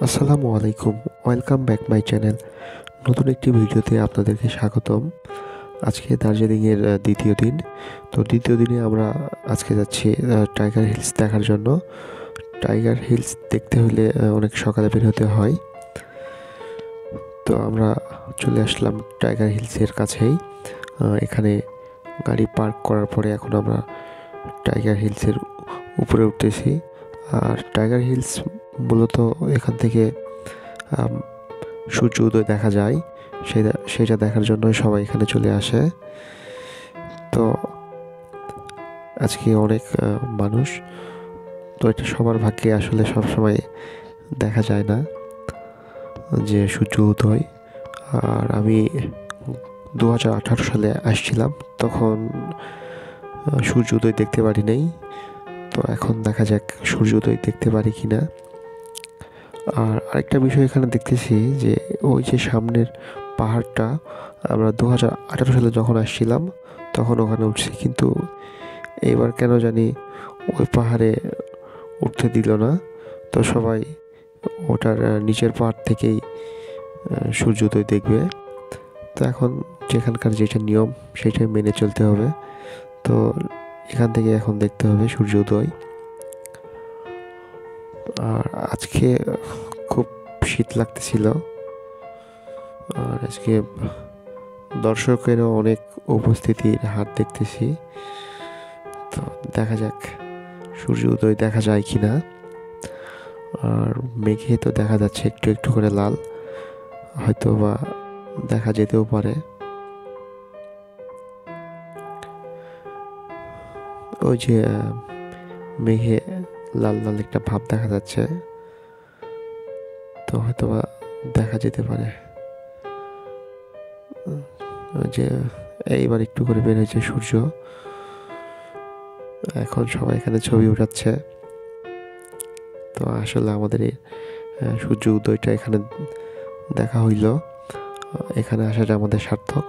আসসালামু আলাইকুম। Welcome back my channel. নতুন একটি ভিডিওতে আপনাদেরকে স্বাগতম। আজকে দার্জিলিংয়ের দ্বিতীয় দিন। তো দ্বিতীয় দিনে আমরা আজকে যাচ্ছি টাইগার হিলস দেখার জন্য। টাইগার হিলস দেখতে হলে অনেক সকালে বের হতে হয়। তো আমরা চলে আসলাম টাইগার হিলসের কাছেই। এখানে গাড়ি পার্ক করার পরে এখন আমরা টাইগার হিলসের উপরে উঠতেছি। আর টাইগার হিলস মূলত এখান থেকে সূর্য উদয় দেখা যায়, সেটা দেখার জন্য সবাই এখানে চলে আসে। তো আজকে অনেক মানুষ, তো এটা সবার ভাগ্যে আসলে সবসময় দেখা যায় না যে সূর্য উদয়। আর আমি 2018 সালে আসছিলাম, তখন সূর্য উদয় দেখতে পারি নাই। তো এখন দেখা যাক সূর্য উদয় দেখতে পারি কিনা। আর আরেকটা বিষয় এখানে দেখতেছি যে ওই যে সামনের পাহাড়টা, আমরা 2018 সালে যখন আসছিলাম তখন ওখানে উঠছি, কিন্তু এবার কেন জানি ওই পাহাড়ে উঠতে দিল না। তো সবাই ওটার নিচের পাহাড় থেকেই সূর্যোদয় দেখবে। তো এখন যেখানকার যেটা নিয়ম সেটাই মেনে চলতে হবে। তো এখান থেকে এখন দেখতে হবে সূর্যোদয়। আর আজকে খুব শীত লাগতেছিল। আর আজকে দর্শকেরও অনেক উপস্থিতির হাত দেখতেছি। তো দেখা যাক সূর্য উদয় দেখা যায় কিনা। আর মেঘে তো দেখা যাচ্ছে একটু একটু করে লাল, হয়তো বা দেখা যেতেও পারে। ওই যে মেঘে লাল লাল একটা ভাব দেখা যাচ্ছে, তো হয়তো বা দেখা যেতে পারে। ওই যে এইবার একটু করে বের হয়েছে সূর্য। এখন সবাই এখানে ছবি উঠাচ্ছে। তো আসলে আমাদের এই সূর্য উদয়টা এখানে দেখা হইল, এখানে আসাটা আমাদের সার্থক।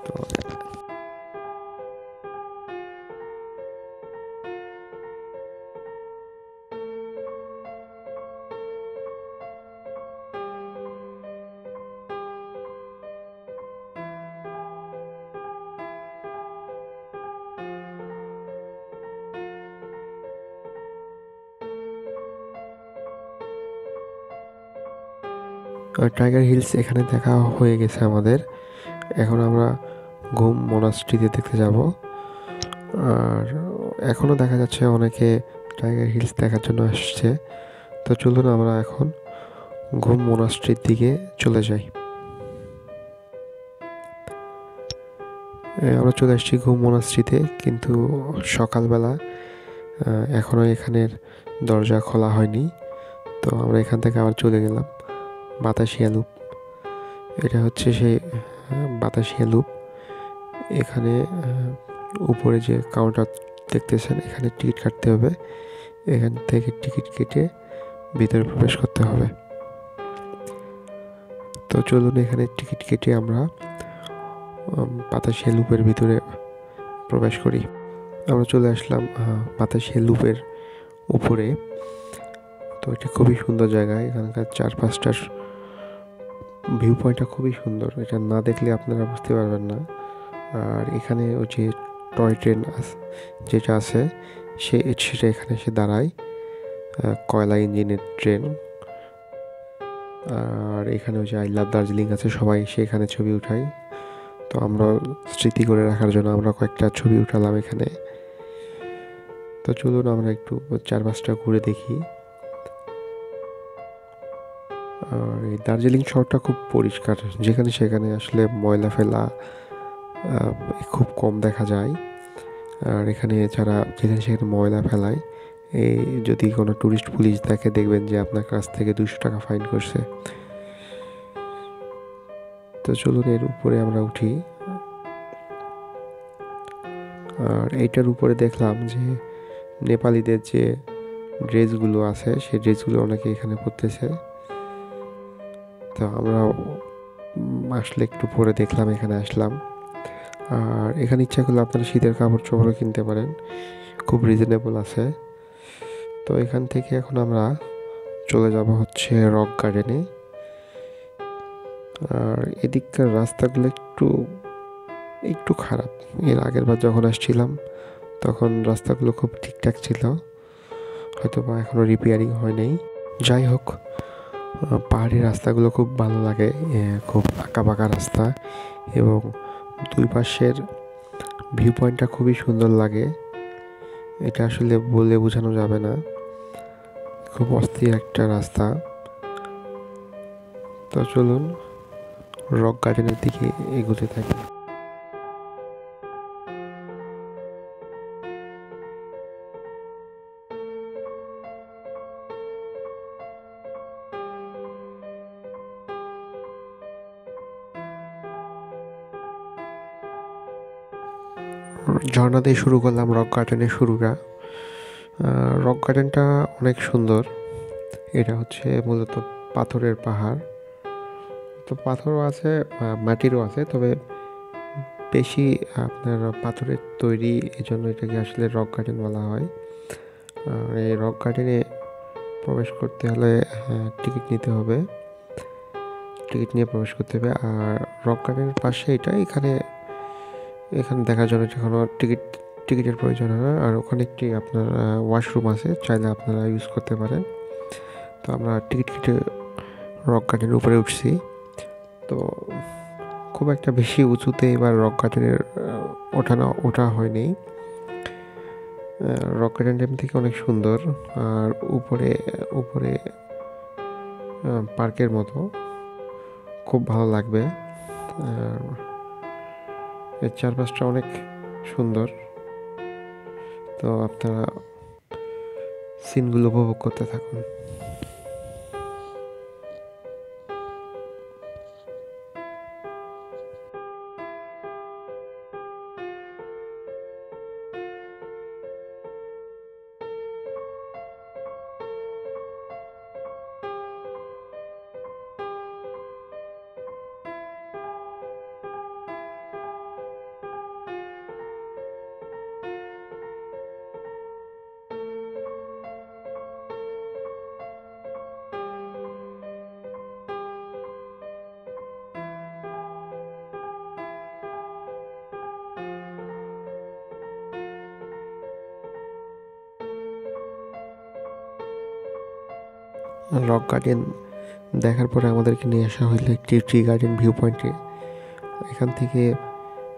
তো টাইগার হিলস এখানে দেখা হয়ে গেছে আমাদের। এখন আমরা ঘুম মোনাস্ট্রিতে দেখতে যাব। আর এখনও দেখা যাচ্ছে অনেকে টাইগার হিলস দেখার জন্য আসছে। তো চলুন আমরা এখন ঘুম মোনাস্ট্রির দিকে চলে যাই। আমরা চলে আসছি ঘুম মোনাস্ট্রিতে, কিন্তু সকালবেলা এখনও এখানের দরজা খোলা হয়নি। তো আমরা এখান থেকে আবার চলে গেলাম বাতাসিয়া লুপ। এটা হচ্ছে সেই বাতাসিয়া লুপ। এখানে উপরে যে কাউন্টার দেখতেছেন, এখানে টিকিট কাটতে হবে। এখান থেকে টিকিট কেটে ভিতরে প্রবেশ করতে হবে। তো চলুন এখানে টিকিট কেটে আমরা বাতাসিয়া লুপের ভিতরে প্রবেশ করি। আমরা চলে আসলাম বাতাসিয়া লুপের উপরে। তো এটা খুবই সুন্দর জায়গা, এখানকার চারপাশটার ভিউ পয়েন্টটা খুবই সুন্দর, এটা না দেখলে আপনারা বুঝতে পারবেন না। আর এখানে ওই যে টয় ট্রেন যেটা আছে সেটা এখানে এসে দাঁড়ায়, কয়লা ইঞ্জিনের ট্রেন। আর এখানে ওই যে আই লাভ দার্জিলিং আছে, সবাই সেখানে ছবি উঠায়। তো আমরা স্মৃতি করে রাখার জন্য আমরা কয়েকটা ছবি উঠালাম এখানে। তো চলুন আমরা একটু চারপাশটা ঘুরে দেখি। আর এই দার্জিলিং শহরটা খুব পরিষ্কার, যেখানে সেখানে আসলে ময়লা ফেলা খুব কম দেখা যায়। আর এখানে যারা যেখানে সেখানে ময়লা ফেলায়, এই যদি কোনো ট্যুরিস্ট পুলিশ দেখে, দেখবেন যে আপনার কাছ থেকে 200 টাকা ফাইন করছে। তো চলুন এর উপরে আমরা উঠি। আর এইটার উপরে দেখলাম যে নেপালিদের যে ড্রেসগুলো আছে সেই ড্রেসগুলো অনেকে এখানে পরতেছে। তো আমরা আসলে একটু পরে দেখলাম, এখানে আসলাম। আর এখানে ইচ্ছা করলে আপনারা শীতের কাপড় চোপড়ও কিনতে পারেন, খুব রিজনেবল আছে। তো এখান থেকে এখন আমরা চলে যাব হচ্ছে রক গার্ডেনে। আর এদিককার রাস্তাগুলো একটু একটু খারাপ। এর আগের বার যখন আসছিলাম তখন রাস্তাগুলো খুব ঠিকঠাক ছিল, হয়তো বা এখনও রিপেয়ারিং হয় নাই। যাই হোক, পাহাড়ি রাস্তাগুলো খুব ভালো লাগে, খুব আঁকা বাঁকা রাস্তা এবং দুই পাশের ভিউ পয়েন্টটা খুবই সুন্দর লাগে। এটা আসলে বলে বোঝানো যাবে না, খুব অস্থির একটা রাস্তা। তো চলুন রক গার্ডেনের দিকে এগোতে থাকি। ঝর্ণা দিয়ে শুরু করলাম রক গার্ডেনের শুরুটা। রক গার্ডেনটা অনেক সুন্দর। এটা হচ্ছে মূলত পাথরের পাহাড়। তো পাথরও আছে, মাটিরও আছে, তবে বেশি আপনার পাথরের তৈরি, এজন্য এটাকে আসলে রক গার্ডেন বলা হয়। আর এই রক গার্ডেনে প্রবেশ করতে হলে টিকিট নিতে হবে, টিকিট নিয়ে প্রবেশ করতে হবে। আর রক গার্ডেনের পাশে এখানে দেখার জন্য কোনো টিকিটের প্রয়োজন হয় না। আর ওখানে একটি আপনার ওয়াশরুম আছে, চাইলে আপনারা ইউজ করতে পারেন। তো আমরা টিকিট কেটে রক গার্ডেনের উপরে উঠছি। তো খুব একটা বেশি উঁচুতে এবার রক গার্ডেনের ওঠা হয়নি। রক গার্ডেন থেকে অনেক সুন্দর। আর উপরে উপরে পার্কের মতো খুব ভালো লাগবে। আর এর চারপাশটা অনেক সুন্দর। তো আপনারা সিনগুলো উপভোগ করতে থাকুন। রক গার্ডেন দেখার পরে আমাদেরকে নিয়ে আসা হইলো একটি ট্রি গার্ডেন ভিউ পয়েন্টে। এখান থেকে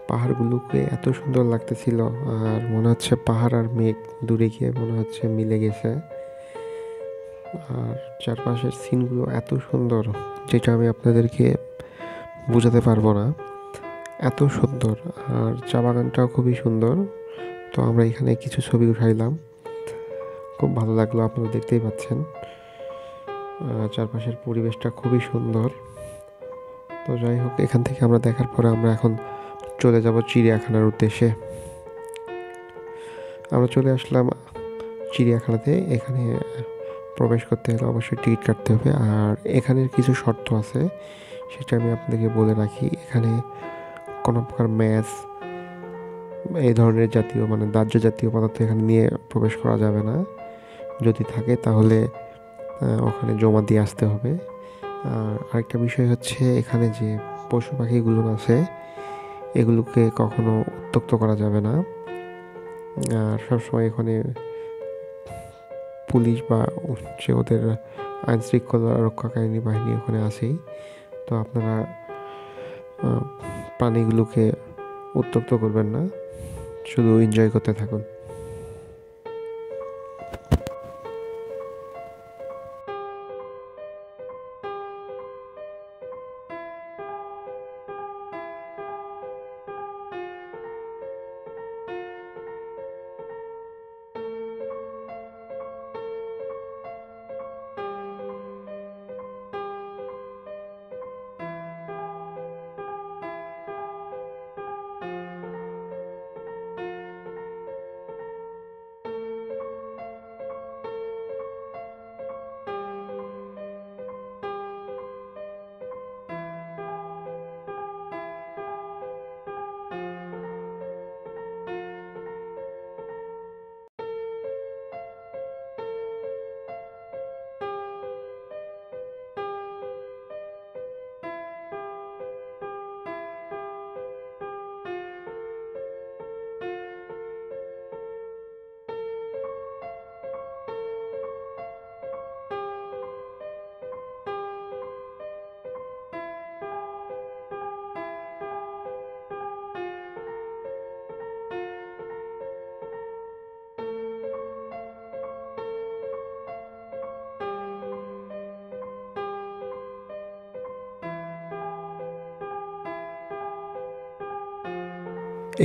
পাহাড়গুলোকে এত সুন্দর লাগতেছিল, আর মনে হচ্ছে পাহাড় আর মেঘ দূরে গিয়ে মনে হচ্ছে মিলে গেছে। আর চারপাশের সিনগুলো এত সুন্দর, যেটা আমি আপনাদেরকে বোঝাতে পারবো না, এত সুন্দর। আর চা বাগানটাও খুবই সুন্দর। তো আমরা এখানে কিছু ছবি উঠাইলাম, খুব ভালো লাগলো, আপনারা দেখতেই পাচ্ছেন। চারপাশের পরিবেশটা খুবই সুন্দর। তো যাই হোক, এখান থেকে আমরা দেখার পরে আমরা এখন চলে যাব চিড়িয়াখানার উদ্দেশ্যে। আমরা চলে আসলাম চিড়িয়াখানাতে। এখানে প্রবেশ করতে হলে অবশ্যই টিকিট কাটতে হবে। আর এখানের কিছু শর্ত আছে, সেটা আমি আপনাদেরকে বলে রাখি। এখানে কোনো প্রকার ম্যাচ, এই ধরনের জাতীয় দাহ্য জাতীয় পদার্থ এখানে নিয়ে প্রবেশ করা যাবে না। যদি থাকে তাহলে ওখানে জমা দিয়ে আসতে হবে। আর আরেকটা বিষয় হচ্ছে, এখানে যে পশু পাখিগুলো আছে এগুলোকে কখনো উত্ত্যক্ত করা যাবে না। আর সবসময় এখানে পুলিশ বা যে ওদের আইন শৃঙ্খলা রক্ষাকারী বাহিনী ওখানে আছেই। তো আপনারা প্রাণীগুলোকে উত্ত্যক্ত করবেন না, শুধু এনজয় করতে থাকুন।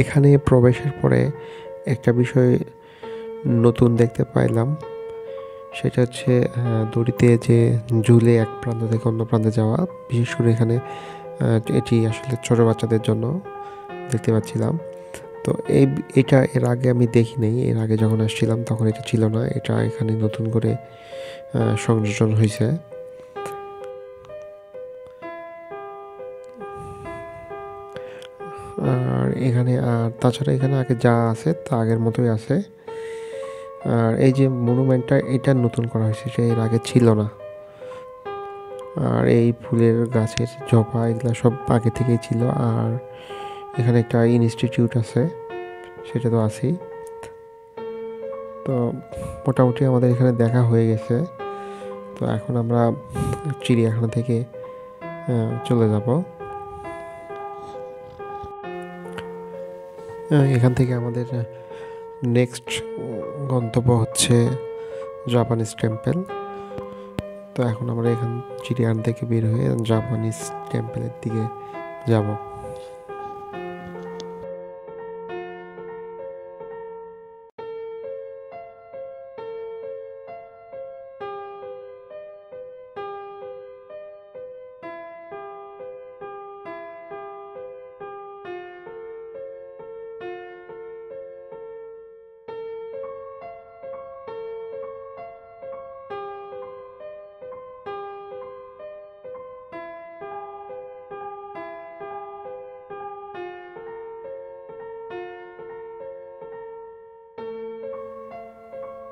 এখানে প্রবেশের পরে একটা বিষয় নতুন দেখতে পাইলাম, সেটা হচ্ছে দড়িতে যে ঝুলে এক প্রান্ত থেকে অন্য প্রান্তে যাওয়া। বিশেষ করে এখানে এটি আসলে ছোট বাচ্চাদের জন্য দেখতে পাচ্ছিলাম। তো এটা এর আগে আমি দেখি নাই, এর আগে যখন আসছিলাম তখন এটা ছিল না, এটা এখানে নতুন করে সংযোজন হয়েছে। আর এখানে তাছাড়া এখানে আগে যা আছে তা আগের মতোই আছে। আর এই যে মনুমেন্টটা, এটা নতুন করা হয়েছে, এটা এর আগে ছিল না। আর এই ফুলের গাছের জবা এগুলো সব আগে থেকেই ছিল। আর এখানে একটা ইনস্টিটিউট আছে, সেটা তো আছেই। তো মোটামুটি আমাদের এখানে দেখা হয়ে গেছে। তো এখন আমরা চিড়িয়াখানা থেকে চলে যাব। এখান থেকে আমাদের নেক্সট গন্তব্য হচ্ছে জাপানিজ টেম্পল। তো এখন আমরা এখান চিড়িয়াখানা থেকে বের হয়ে জাপানিজ টেম্পলের দিকে যাব।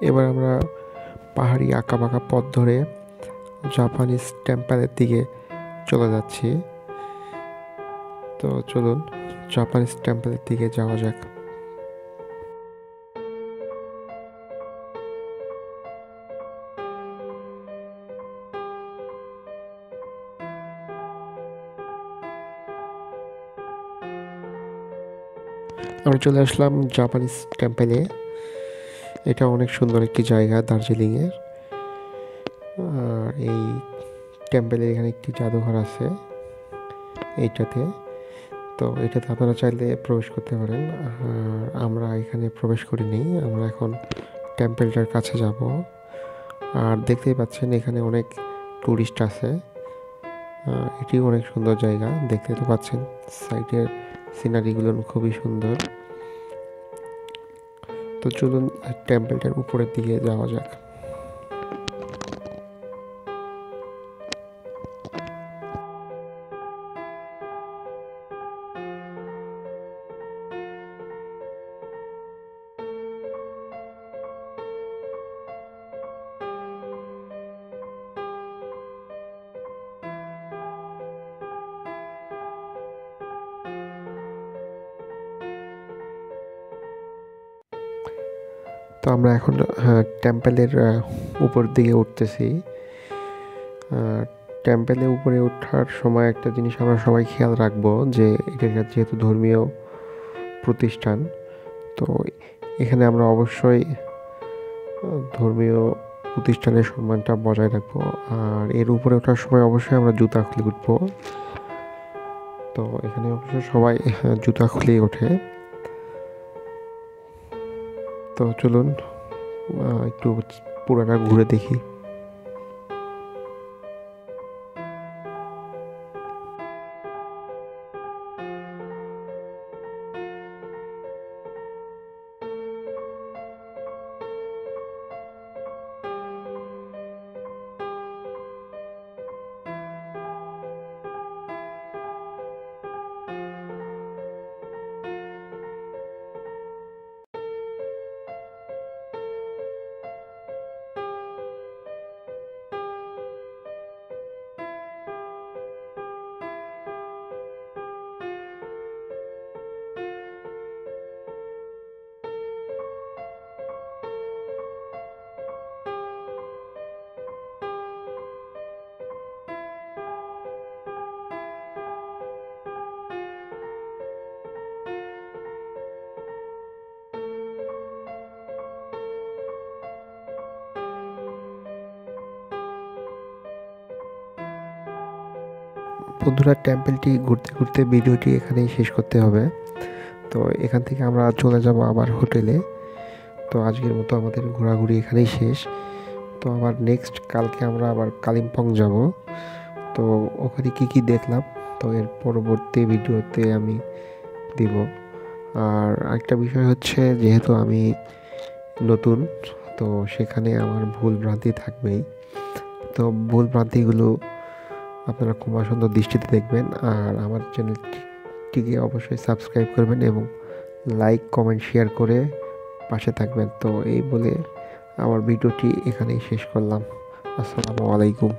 এবার আমরা পাহাড়ি আঁকাবাঁকা পথ ধরে জাপানিজ টেম্পলের দিকে চলে যাচ্ছি। তো চলুন জাপানিজ টেম্পলের দিকে যাওয়া যাক। আমরা চলে আসলাম জাপানিজ টেম্পলে। এটা অনেক সুন্দর একটি জায়গা দার্জিলিংয়ের। আর এই টেম্পলের এখানে একটি জাদুঘর আছে এইটাতে। তো এটাতে আপনারা চাইলে প্রবেশ করতে পারেন। আর আমরা এখানে প্রবেশ করিনি, আমরা এখন টেম্পলটার কাছে যাব। আর দেখতেই পাচ্ছেন এখানে অনেক টুরিস্ট আছে। এটিও অনেক সুন্দর জায়গা, দেখতে তো পাচ্ছেন সাইডের সিনারিগুলো খুবই সুন্দর। তো চলুন টেম্পলটার উপরের দিকে যাওয়া যাক। তো আমরা এখন টেম্পলের উপর দিকে উঠতেছি। টেম্পেলের উপরে ওঠার সময় একটা জিনিস আমরা সবাই খেয়াল রাখবো, যে এটা যেহেতু ধর্মীয় প্রতিষ্ঠান, তো এখানে আমরা অবশ্যই ধর্মীয় প্রতিষ্ঠানের সম্মানটা বজায় রাখবো। আর এর উপরে ওঠার সময় অবশ্যই আমরা জুতা খুলে উঠবো। তো এখানে অবশ্যই সবাই জুতা খুলেই ওঠে। তো চলুন একটু পুরোটা ঘুরে দেখি। বন্ধুরা, টেম্পলটি ঘুরতে ঘুরতে ভিডিওটি এখানেই শেষ করতে হবে। তো তো এখান থেকে আমরা চলে যাব আবার হোটেলে। তো আজকের মতো আমাদের ঘোরাঘুরি এখানেই শেষ। তো আবার নেক্সট কালকে আমরা আবার কালিম্পং যাব। তো ওখানে কি দেখলাম তো এর পরবর্তী ভিডিওতে আমি দিব। আর একটা বিষয় হচ্ছে, যেহেতু আমি নতুন, তো সেখানে আমার ভুল ভ্রান্তি থাকবেই। তো ভুল ভ্রান্তিগুলো আপনারা খুব সুন্দর দৃষ্টিতে দেখবেন। আর আমার চ্যানেলটিকে অবশ্যই সাবস্ক্রাইব করবেন এবং লাইক কমেন্ট শেয়ার করে পাশে থাকবেন। তো এই বলে আমার ভিডিওটি এখানেই শেষ করলাম। আসসালামু আলাইকুম।